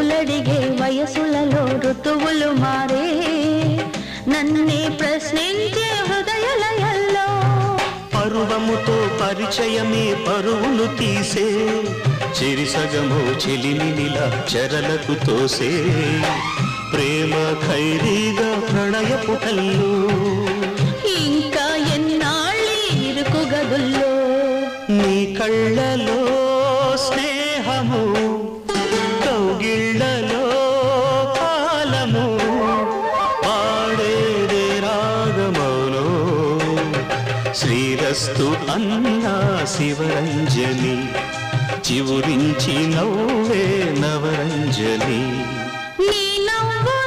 రుచులడిగే వయసులలో ఋతువులు మారే నన్నే ప్రశ్నించే హృదయలయల్లో పరువముతో పరిచయమే పరువులు తీసే చిరిసగము చెలిమినిలా చెరలకు తోసే ప్రేమ ఖైరీగా ప్రణయపు కల్లు ఇంకా ఎన్నాళ్ళీ ఇరుకు గదుల్లో నీ కళ్ళలో స్నేహము కౌగిళ్ళలో కాలము పాడేదే రాగమౌనో శ్రీరస్తు అన్నా శివరంజని చివురించి నవ్వే నవరంజని నీ నవ్వు